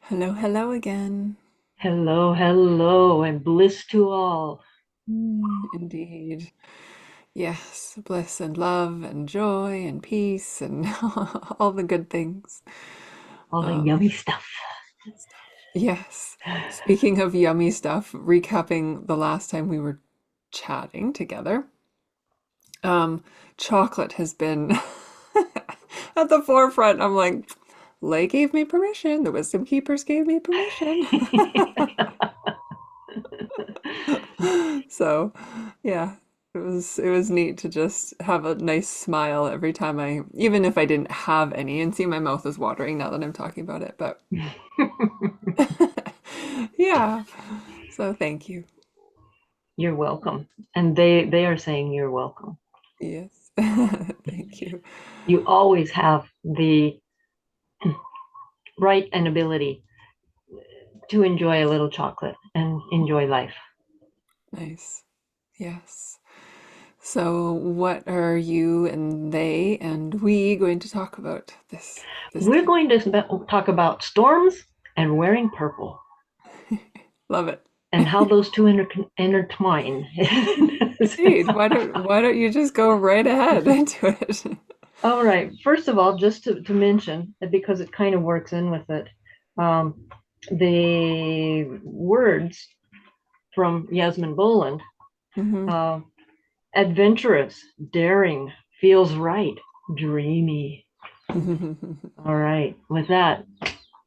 Hello, hello again. Hello, hello, and bliss to all. Indeed. Yes, bliss and love and joy and peace and all the good things. All the Um, yummy stuff. Stuff. Yes. Speaking of yummy stuff, recapping the last time we were chatting together, um, chocolate has been at the forefront. I'm like, Lay gave me permission. The Wisdom Keepers gave me permission. So, yeah, it was neat to just have a nice smile every time even if I didn't have any, and see my mouth is watering now that I'm talking about it. But yeah, so thank you. You're welcome. And they are saying you're welcome. Yes, thank you. You always have the right and ability to enjoy a little chocolate and enjoy life. Nice. Yes. So, what are you and they and we going to talk about this We're time? going to talk about storms and wearing purple Love it. and how those two intertwine. Indeed. Why don't you just go right ahead into it? All right. First of all, just to mention, because it kind of works in with it, the words from Yasmin Boland, Hmm. uh, adventurous, daring, feels right, dreamy. All right. With that,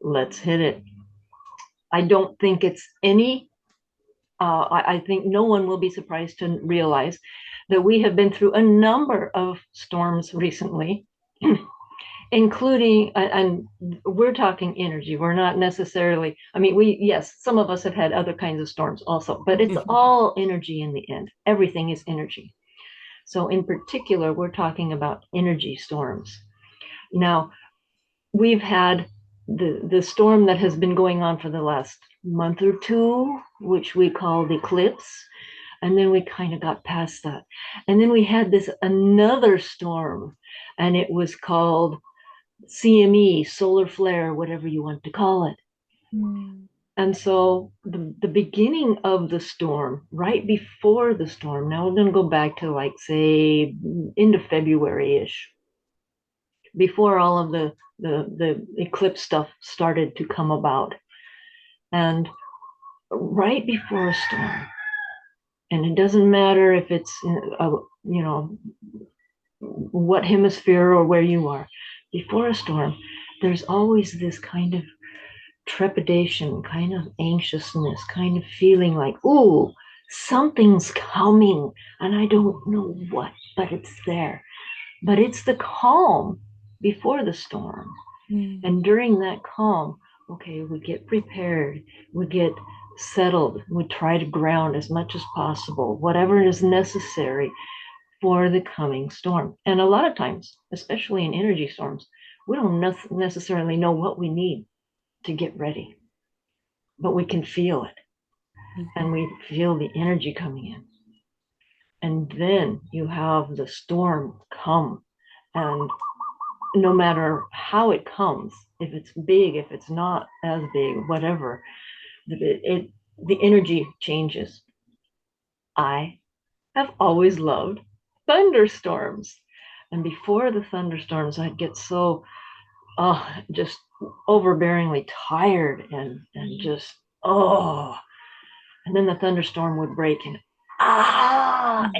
let's hit it. I don't think it's any, I think no one will be surprised to realize that we have been through a number of storms recently, including, and we're talking energy. We're not necessarily, I mean, yes, some of us have had other kinds of storms also, but it's all energy in the end. Everything is energy. So in particular, we're talking about energy storms. Now, we've had the storm that has been going on for the last month or two, which we call the eclipse. And then we kind of got past that. And then we had this another storm, and it was called CME, solar flare, whatever you want to call it. Mm. And so the beginning of the storm, right before the storm, now we're going to go back to like, say, into February ish, before all of the eclipse stuff started to come about. And right before a storm, and it doesn't matter if it's, you know, what hemisphere or where you are, before a storm, there's always this kind of trepidation, kind of anxiousness, kind of feeling like, ooh, something's coming, and I don't know what, but it's there. But it's the calm before the storm. Mm. And during that calm, okay, we get prepared, we get settled, we try to ground as much as possible, whatever is necessary for the coming storm. And a lot of times, especially in energy storms, we don't necessarily know what we need to get ready, but we can feel it and Mhm. we feel the energy coming in. And then you have the storm come, and no matter how it comes, if it's big, if it's not as big, whatever, the energy changes. I have always loved thunderstorms. And before the thunderstorms, I'd get so just overbearingly tired and just and then the thunderstorm would break and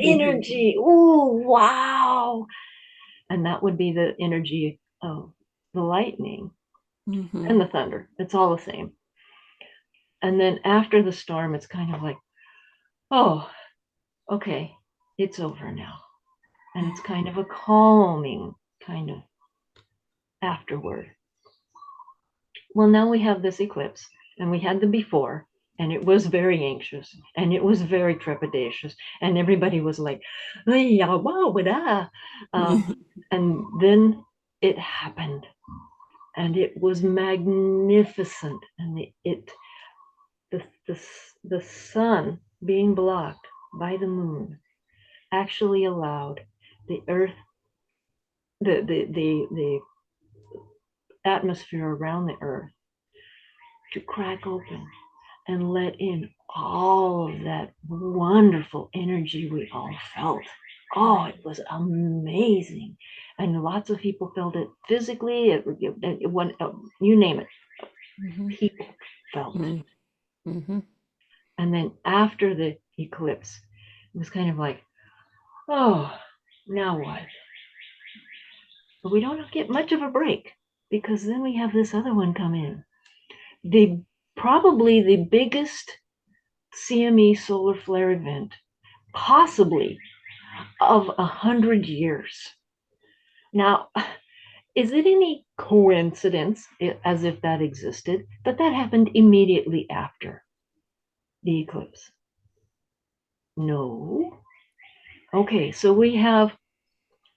energy, ooh, wow. And that would be the energy of the lightning and Mhm. the thunder. It's all the same. And then after the storm, it's kind of like, oh, okay, it's over now. And it's kind of a calming kind of afterward. Well, now we have this eclipse, and we had the before, and it was very anxious, and it was very trepidatious, and everybody was like, yeah, wow, uh, and then it happened, and it was magnificent, and the, the, the sun being blocked by the moon actually allowed the earth, the atmosphere around the earth to crack open and let in all of that wonderful energy we all felt. Oh, it was amazing. And lots of people felt it physically, you name it, Mm-hmm. people felt it. Mm-hmm. And then after the eclipse, it was kind of like, oh, now what? But we don't get much of a break because then we have this other one come in. The Probably the biggest CME solar flare event, possibly of 100 years. Now, is it any coincidence, as if that existed, that that happened immediately after the eclipse? No. Okay, so we have,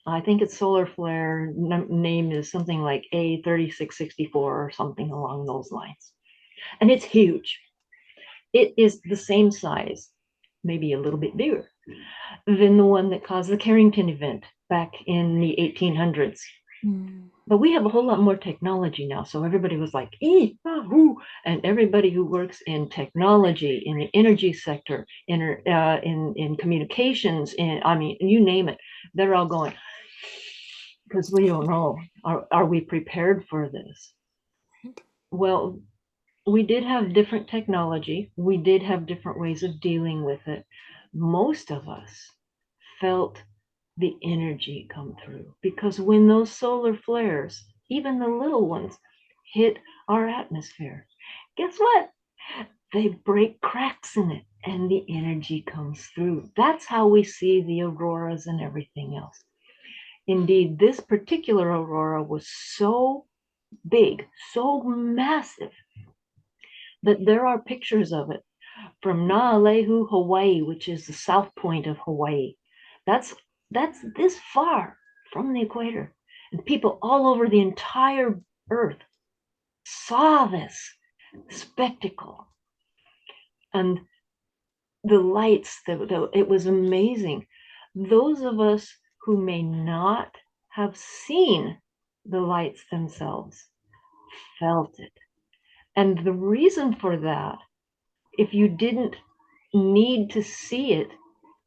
I think it's solar flare, name is something like A3664 or something along those lines. And it's huge. It is the same size, maybe a little bit bigger, than the one that caused the Carrington event back in the 1800s. Mm-hmm. But we have a whole lot more technology now. So everybody was like, ee, ah, whoo. And everybody who works in technology, in the energy sector, in communications, I mean, you name it, they're all going, because we don't know, are we prepared for this? Right. Well, we did have different technology. We did have different ways of dealing with it. Most of us felt the energy come through because when those solar flares, even the little ones, hit our atmosphere, guess what? They break cracks in it and the energy comes through. That's how we see the auroras and everything else. Indeed, this particular aurora was so big, so massive, that there are pictures of it from Naalehu, Hawaii, which is the south point of Hawaii. That's that's this far from the equator. And people all over the entire earth saw this spectacle. And the lights, it was amazing. Those of us who may not have seen the lights themselves felt it. And the reason for that, if you didn't need to see it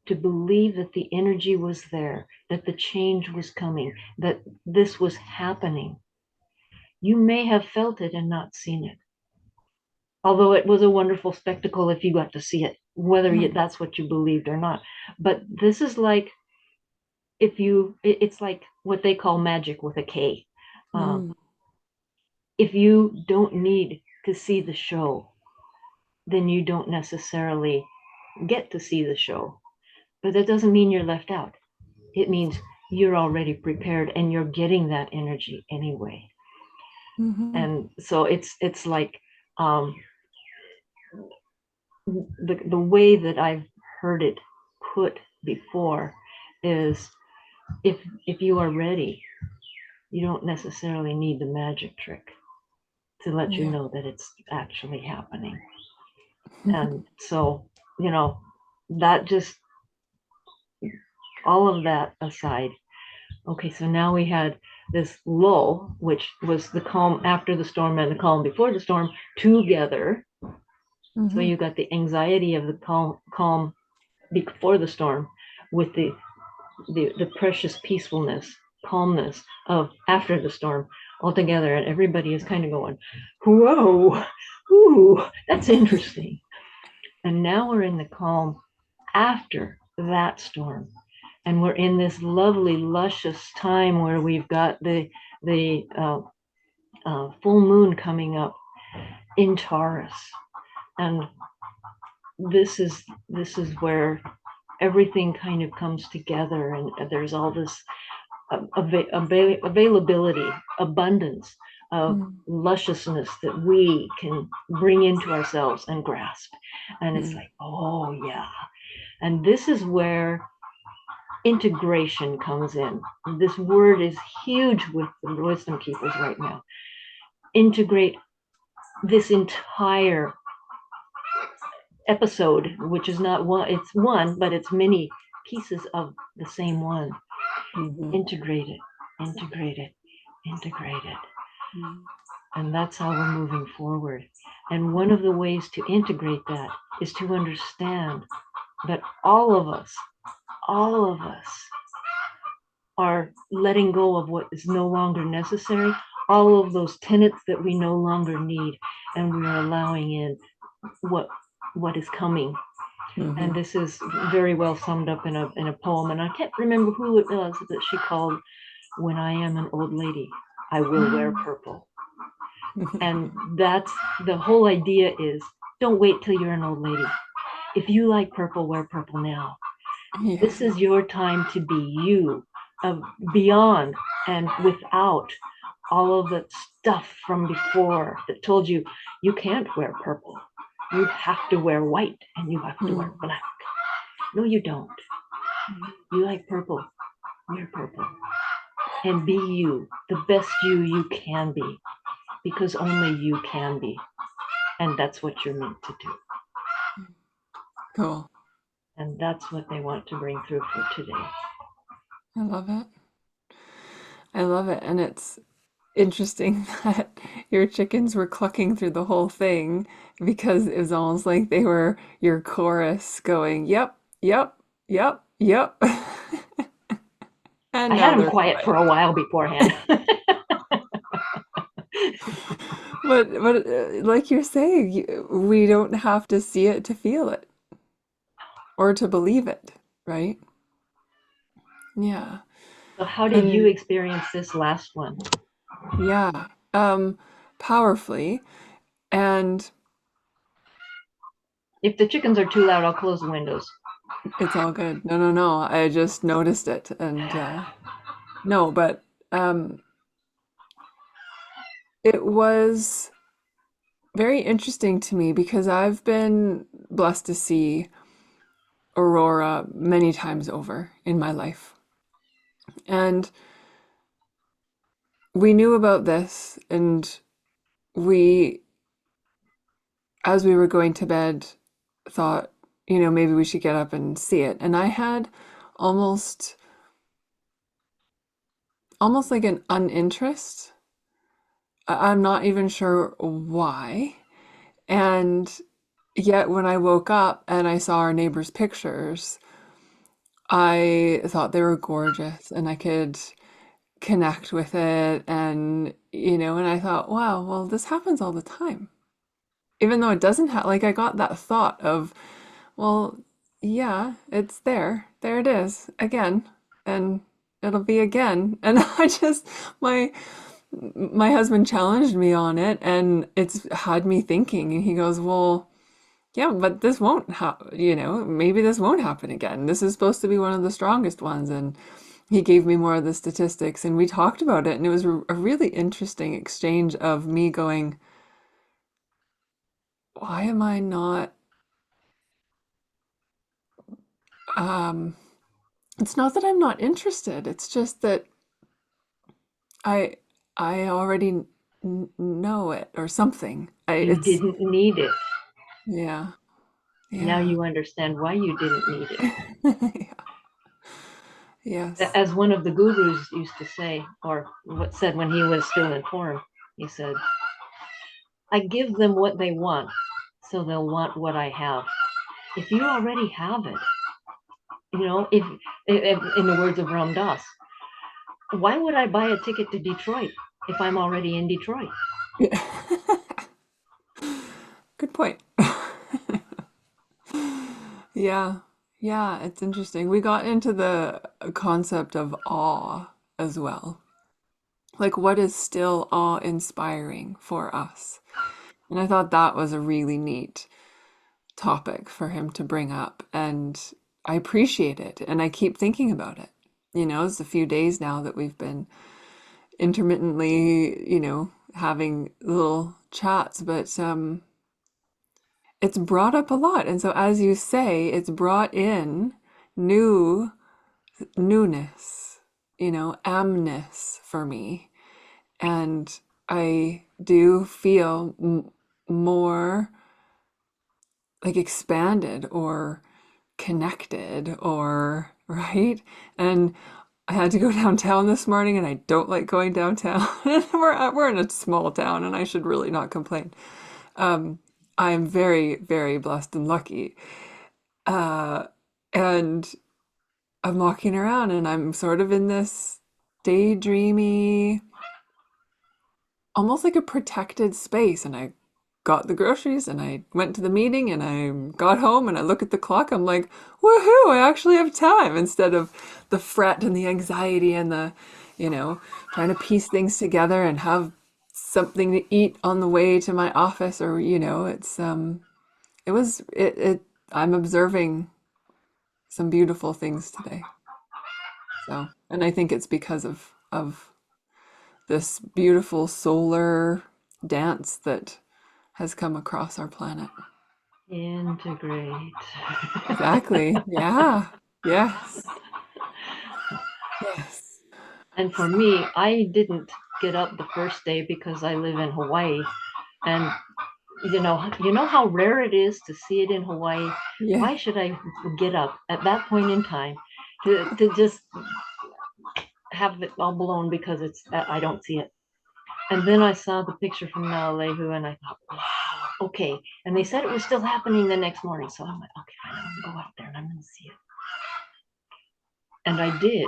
to believe that the energy was there, that the change was coming, that this was happening, you may have felt it and not seen it. Although it was a wonderful spectacle if you got to see it, whether that's what you believed or not. But this is like, it's like what they call magic with a K. Um, Mm-hmm. if you don't need to see the show, then you don't necessarily get to see the show. But that doesn't mean you're left out. It means you're already prepared and you're getting that energy anyway. Mm-hmm. And so it's like, um, the way that I've heard it put before is, if you are ready, you don't necessarily need the magic trick to let you Yeah. know that it's actually happening. And so, you know, that just, all of that aside, okay, so now we had this lull, which was the calm after the storm and the calm before the storm together. So Mm-hmm. you got the anxiety of the calm before the storm with the precious peacefulness, calmness of after the storm all together. And everybody is kind of going, whoa, ooh, that's interesting. And now we're in the calm after that storm. And we're in this lovely, luscious time where we've got the full moon coming up in Taurus, and this is where everything kind of comes together, and there's all this availability, abundance of lusciousness that we can bring into ourselves and grasp. And it's Mm-hmm. like, oh yeah. And this is where integration comes in. This word is huge with the wisdom keepers right now. Integrate this entire episode, which is not one, it's one, but it's many pieces of the same one. Mm-hmm. Integrate it, integrate it, integrate it. Mm-hmm. And that's how we're moving forward. And one of the ways to integrate that is to understand that all of us are letting go of what is no longer necessary, all of those tenets that we no longer need, and we're allowing in what what is coming. And Hmm. this is very well summed up in a poem, and I can't remember who it was that she called "When I Am an Old Lady, I Will Wear Purple." And that's the whole idea is don't wait till you're an old lady. If you like purple, wear purple now. Yeah. This is your time to be you, beyond and without all of the stuff from before that told you you can't wear purple. You have to wear white and you have to wear Mm. black. No, you don't. You like purple, wear purple. And be you, the best you can be, because only you can be. And that's what you're meant to do. Cool. And that's what they want to bring through for today. I love it. I love it. And it's interesting that your chickens were clucking through the whole thing because it was almost like they were your chorus going, yep, yep, yep, yep. I And had now them they're quiet for quiet. a while beforehand. But like you're saying, we don't have to see it to feel it or to believe it, right? Yeah. So, how did you And experience this last one? yeah, powerfully. And If the chickens are too loud, I'll close the windows. it's all good. No, no, no. I just noticed it. And no, but um, it was very interesting to me because I've been blessed to see Aurora many times over in my life. And we knew about this, and we, as we were going to bed, thought, maybe we should get up and see it. And I had almost almost like an uninterest. I'm not even sure why. And yet when I woke up and I saw our neighbor's pictures, I thought they were gorgeous and I could connect with it. And I thought, wow, well, this happens all the time. Even though it doesn't have, like, I got that thought of, well, yeah, it's there. There it is again. And it'll be again. And my husband challenged me on it and it's had me thinking. And he goes, well, yeah, but this won't maybe this won't happen again. This is supposed to be one of the strongest ones. And he gave me more of the statistics and we talked about it. And it was a really interesting exchange of me going, why am I not, um, it's not that I'm not interested. It's just that I, I already know it or something. You didn't need it. Yeah, Now yeah. you understand why you didn't need it. Yeah. Yes. As one of the gurus used to say, or what said when he was still in form, he said, I give them what they want, so they'll want what I have. If you already have it, if in the words of Ram Dass, why would I buy a ticket to Detroit if I'm already in Detroit? Yeah. Good point. Yeah. Yeah, it's interesting. We got into the concept of awe as well. Like, what is still awe-inspiring for us? And I thought that was a really neat topic for him to bring up. And I appreciate it. And I keep thinking about it. It's a few days now that we've been intermittently, having little chats, but it's brought up a lot. And so as you say, it's brought in new newness, amness for me. And I do feel more like expanded or connected or right. And I had to go downtown this morning and I don't like going downtown. We're in a small town and I should really not complain. Um, I am very, very blessed and lucky. Uh, and I'm walking around and I'm sort of in this daydreamy, almost like a protected space. And I got the groceries and I went to the meeting and I got home and I look at the clock. I'm like, woohoo, I actually have time instead of the fret and the anxiety and the, trying to piece things together and have something to eat on the way to my office or, it I'm observing some beautiful things today. So, and I think it's because of this beautiful solar dance that has come across our planet. Integrate. Exactly. Yeah. Yes. Yes. And for me, I didn't get up the first day because I live in Hawaii. And you know how rare it is to see it in Hawaii. Yeah. Why should I get up at that point in time to just have it all blown because it's I don't see it. And then I saw the picture from Naalehu and I thought, wow, okay. And they said it was still happening the next morning. So I'm like, okay, fine, I'm gonna go out there and I'm gonna see it. And I did,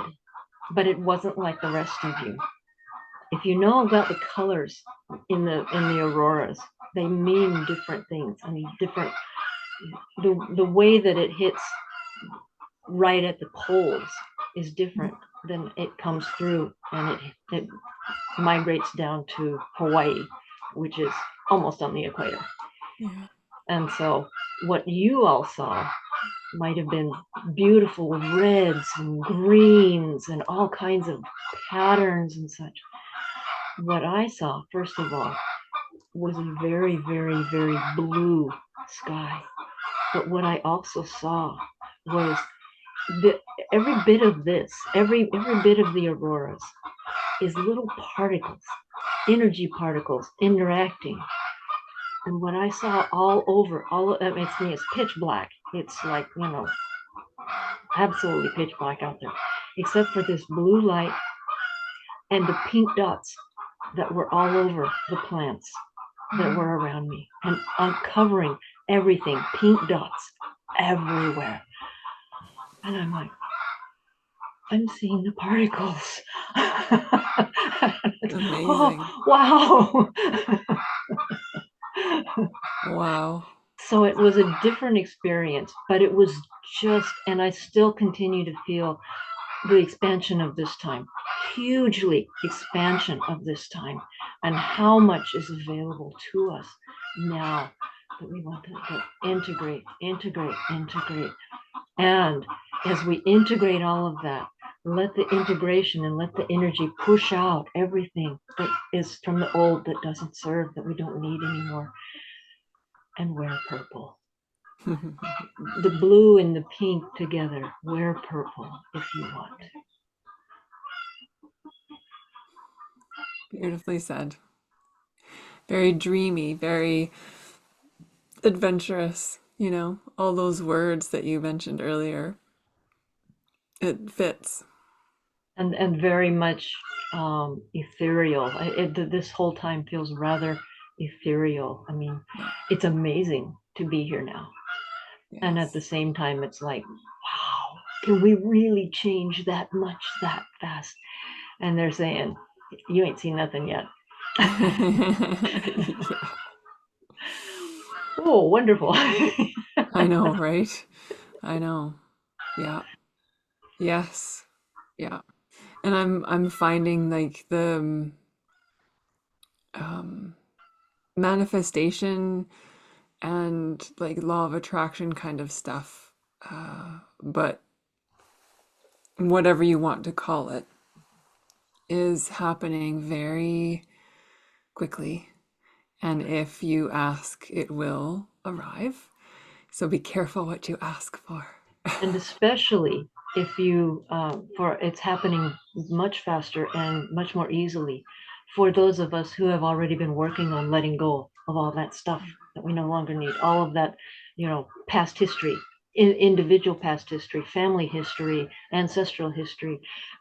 but it wasn't like the rest of you. If you know about the colors in the auroras, they mean different things. I mean, different the way that it hits right at the poles is different than it comes through and it migrates down to Hawaii, which is almost on the equator. Yeah. And so what you all saw might have been beautiful reds and greens and all kinds of patterns and such. What I saw, first of all, was a very, very, very blue sky. But what I also saw was the, every bit of this, every bit of the auroras is little particles, energy particles interacting. And what I saw all over, all of it's pitch black. It's like, absolutely pitch black out there, except for this blue light and the pink dots that were all over the plants that were around me and uncovering everything, pink dots everywhere. And I'm like, I'm seeing the particles. Amazing. Oh, wow. Wow. So it was a different experience, but it was just, and I still continue to feel the expansion of this time, hugely expansion of this time, and how much is available to us now that we want to integrate, integrate, integrate. And as we integrate all of that, let the integration and let the energy push out everything that is from the old that doesn't serve, that we don't need anymore, and wear purple. The blue and the pink together, wear purple if you want. Beautifully said. Very dreamy, very adventurous, all those words that you mentioned earlier. It fits. And very much ethereal. This whole time feels rather ethereal. I mean, Yeah. it's amazing to be here now. And at the Yes. same time, it's like, wow, can we really change that much that fast? And they're saying, you ain't seen nothing yet. Yeah. Oh, wonderful. I know, right? I know. Yeah. Yes. Yeah. And I'm finding like the um manifestation and like law of attraction kind of stuff. But whatever you want to call it is happening very quickly. And if you ask, it will arrive. So be careful what you ask for. And especially if you for it's happening much faster and much more easily for those of us who have already been working on letting go of all that stuff that we no longer need, all of that, past history, individual past history, family history, ancestral history,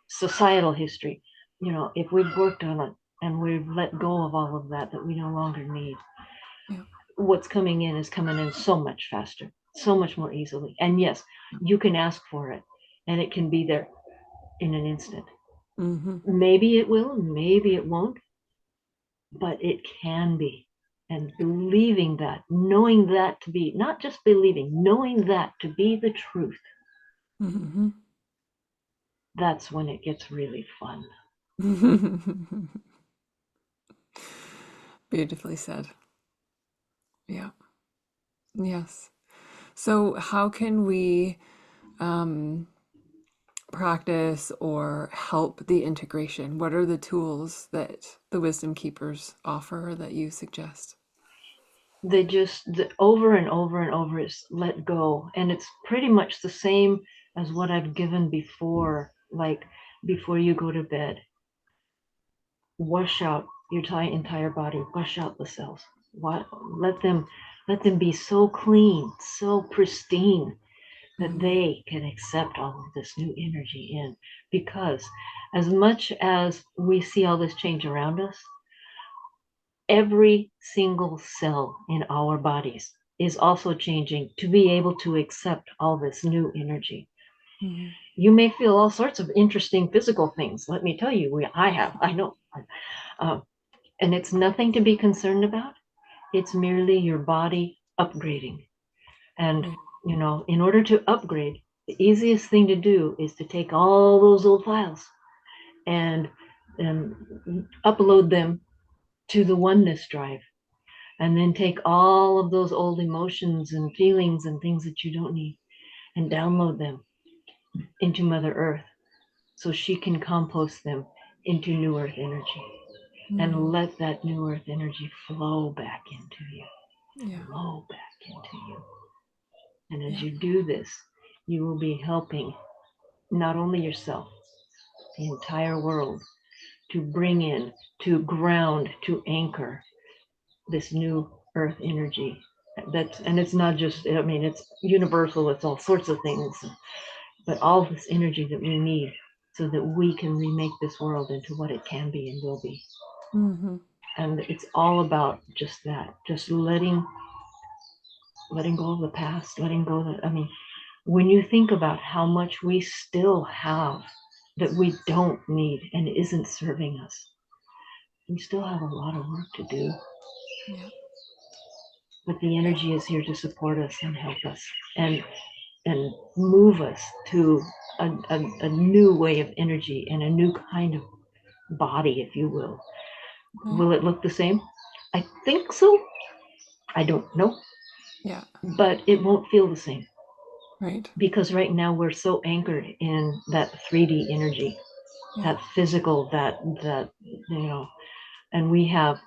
societal history. If we've worked on it and we've let go of all of that we no longer need, Yeah. what's coming in is coming in so much faster, so much more easily. And yes, you can ask for it and it can be there in an instant. Mm-hmm. Maybe it will, maybe it won't, but it can be. And believing that, knowing that to be, not just believing, knowing that to be the truth, Mm-hmm. that's when it gets really fun. Beautifully said. Yeah. Yes. So, how can we um, practice or help the integration? What are the tools that the wisdom keepers offer that you suggest? They just, over and over and over, is let go. And it's pretty much the same as what I've given before, like before you go to bed. Wash out your entire body, wash out the cells. What, let them let them be so clean, so pristine, that Mm-hmm. they can accept all of this new energy in. Because as much as we see all this change around us, every single cell in our bodies is also changing to be able to accept all this new energy. Mm-hmm. You may feel all sorts of interesting physical things. Let me tell you, I know. Um, and it's nothing to be concerned about. It's merely your body upgrading. And, Right. in order to upgrade, the easiest thing to do is to take all those old files and, and upload them to the oneness drive, and then take all of those old emotions and feelings and things that you don't need and download them into Mother Earth so she can compost them into New Earth energy, Mm-hmm. and let that New Earth energy flow back into you, Yeah. flow back into you. And as Yeah. you do this, you will be helping not only yourself, the entire world, to bring in, to ground, to anchor this new earth energy. And it's not just, I mean, it's universal, it's all sorts of things, but all this energy that we need so that we can remake this world into what it can be and will be. Mm-hmm. And it's all about just that, just letting go of the past, letting go of I mean, when you think about how much we still have that we don't need and isn't serving us, we still have a lot of work to do. Yeah. But the Yeah. energy is here to support us and help us and and move us to a new way of energy and a new kind of body, if you will. Right. Will it look the same? I think so. I don't know, Yeah. but it won't feel the same, Right. because right now we're so anchored in that 3D energy, Yeah. that physical, that and we have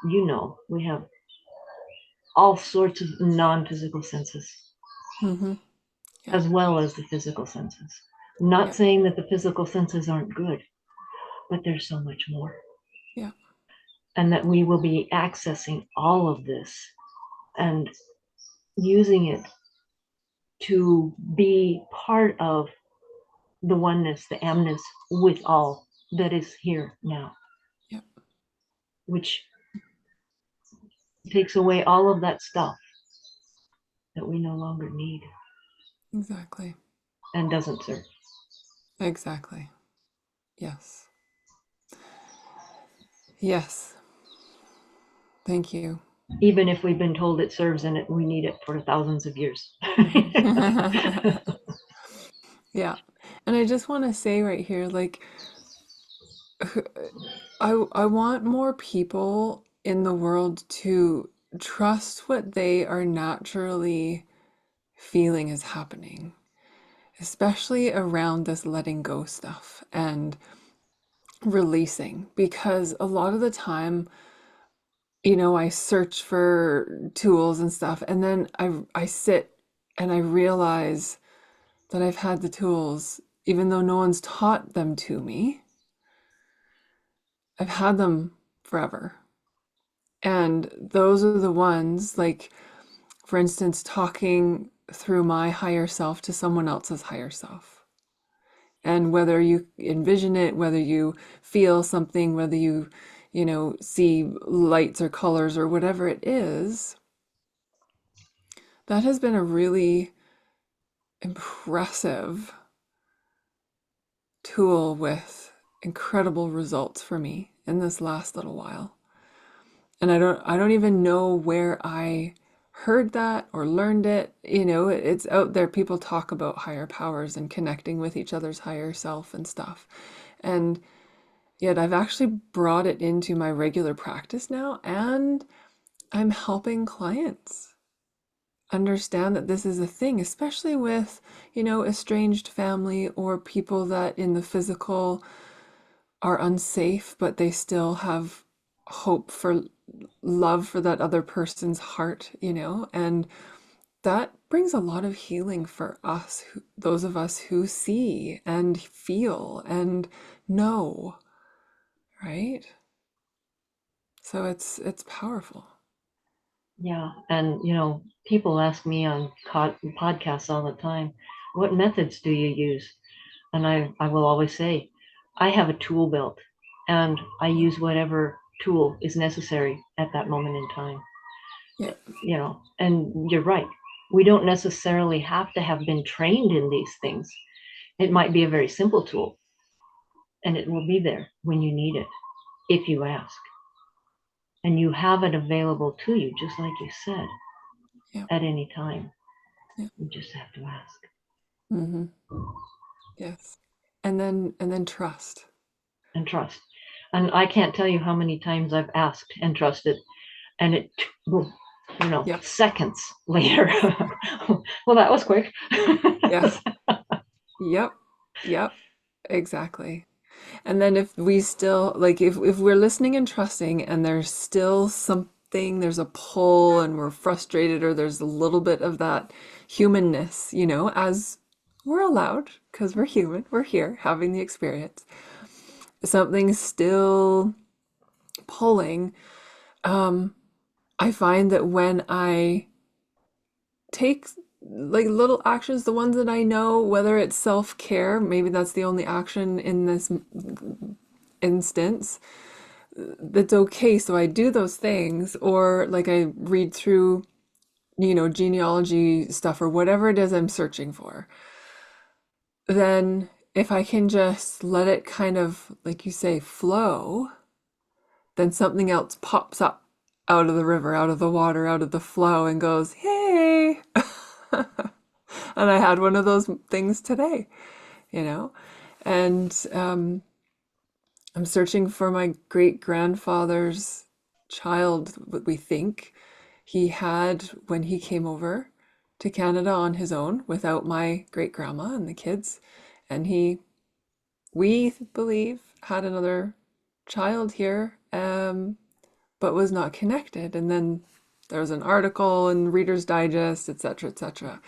all sorts of non-physical senses Mm-hmm. Yeah. as well as the physical senses. Not Yeah. saying that the physical senses aren't good, but there's so much more. Yeah. And that we will be accessing all of this and using it to be part of the oneness, the amness with all that is here now, Yeah. which takes away all of that stuff that we no longer need Exactly. and doesn't serve. Exactly. Yes. Yes. Thank you. Even if we've been told it serves and we need it for thousands of years. Yeah. And I just want to say right here, like, I want more people in the world to trust what they are naturally feeling is happening, especially around this letting go stuff and releasing, because a lot of the time, I search for tools and stuff, and then I sit and I realize that I've had the tools, even though no one's taught them to me. I've had them forever. And those are the ones, like, for instance, talking through my higher self to someone else's higher self. And whether you envision it, whether you feel something, whether you see lights or colors or whatever it is, that has been a really impressive tool with incredible results for me in this last little while. And I don't even know where I heard that or learned it. You know, it's out there. People talk about higher powers and connecting with each other's higher self and stuff. And yet I've actually brought it into my regular practice now, and I'm helping clients understand that this is a thing, especially with, estranged family or people that in the physical are unsafe, but they still have hope for love for that other person's heart, and that brings a lot of healing for us, those of us who see and feel and know, right? So it's powerful. Yeah. And, people ask me on podcasts all the time, what methods do you use? And I will always say, I have a tool belt and I use whatever tool is necessary at that moment in time. Yeah, And you're right. We don't necessarily have to have been trained in these things. It might be a very simple tool and it will be there when you need it, if you ask. And you have it available to you, just like you said, yeah, at any time. yeah. You just have to ask Mm-hmm. Yes. And then trust. and trust. And I can't tell you how many times I've asked and trusted, and it, boom, Yep. seconds later. Well, that was quick. Yeah. Yep. Yep. Exactly. And then if we still like if we're listening and trusting and there's still something, there's a pull and we're frustrated or there's a little bit of that humanness, as we're allowed because we're human, we're here having the experience. Something's still pulling. I find that when I take like little actions, the ones that I know, whether it's self-care, maybe that's the only action in this instance, that's okay. So I do those things, or like I read through, genealogy stuff or whatever it is I'm searching for. Then if I can just let it kind of, like you say, flow, then something else pops up out of the river, out of the water, out of the flow and goes, hey. And I had one of those things today, you know? And I'm searching for my great grandfather's child, what we think he had when he came over to Canada on his own without my great grandma and the kids. And we believe, had another child here, but was not connected. And then there was an article in Reader's Digest, etc., etc.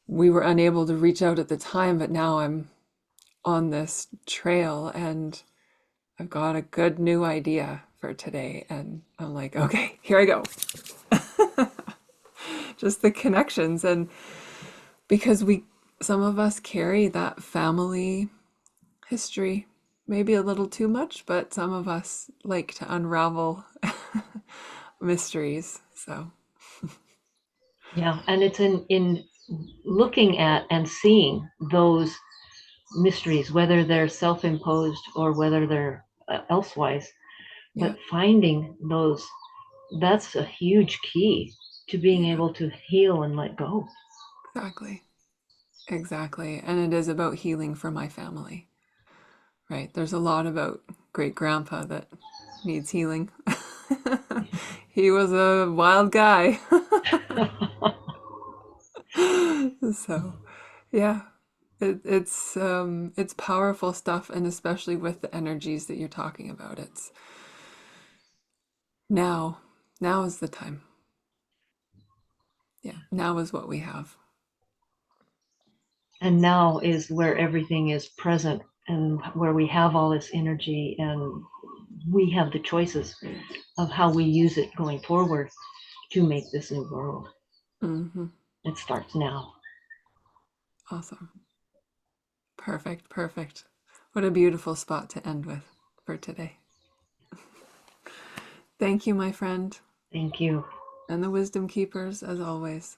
We were unable to reach out at the time, but now I'm on this trail and I've got a good new idea for today. And I'm like, okay, here I go. Just the connections. And because some of us carry that family history, maybe a little too much, but some of us like to unravel mysteries. So, Yeah, and it's in looking at and seeing those mysteries, whether they're self-imposed or whether they're elsewise, yeah, but finding those, that's a huge key to being yeah, able to heal and let go. exactly. Exactly. And it is about healing for my family, right? There's a lot about great grandpa that needs healing. He was a wild guy. So, yeah, it's powerful stuff, and especially with the energies that you're talking about. It's now, now is the time. Yeah, now is what we have. And now is where everything is present and where we have all this energy and we have the choices of how we use it going forward to make this new world. Hmm. It starts now. Awesome. Perfect. Perfect. What a beautiful spot to end with for today. Thank you, my friend, Thank you. and the wisdom keepers, as always.